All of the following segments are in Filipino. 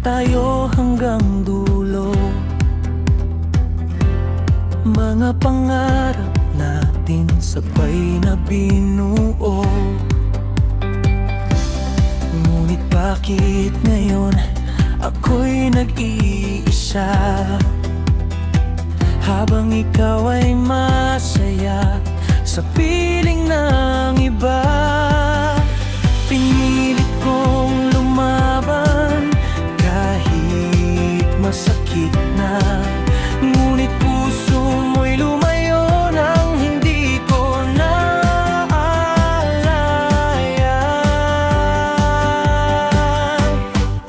tayo hanggang dulo. Mga pangarap natin sabay na binuo. Ngunit bakit ngayon ako'y nag-iisa, habang ikaw ay masaya sa piling ng iba? Pinilit kong lumaban kahit masakit na, ngunit puso mo'y lumayo nang hindi ko naalaya.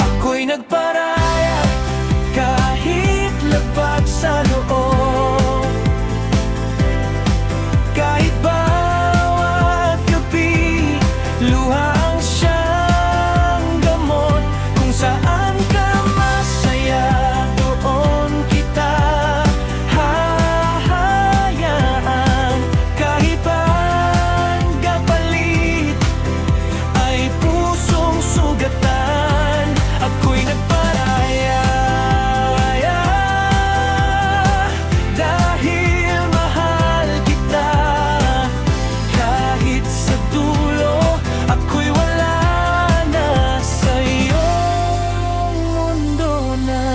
Ako'y nagparaya kahit labag sa loob, kahit bawat gabi luha ang siyang gamot. Kung saan ka masaya, doon kita hahayaan. Kahit pagkapalit ay pusong sugatan, ako'y nagparaya. Dahil mahal kita, kahit sa dulo ako'y wala na sa iyong mundo na.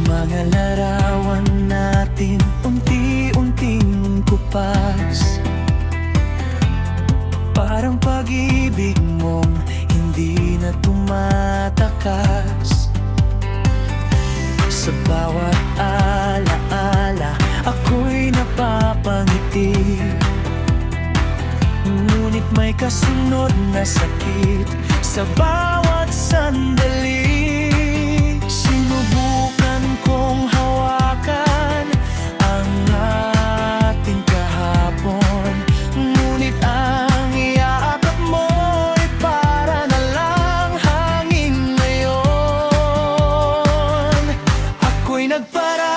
Mga larawan natin unti-unting kupas, parang pag-ibig mong hindi na tumatakas. Sa bawat alaala ako'y napapangiti, ngunit may kasunod na sakit sa bawat sandali. Sinubukan kong hawakan ang ating kahapon, ngunit ang iyaakap mo'y para na lang hangin ngayon. Ako'y nagparaya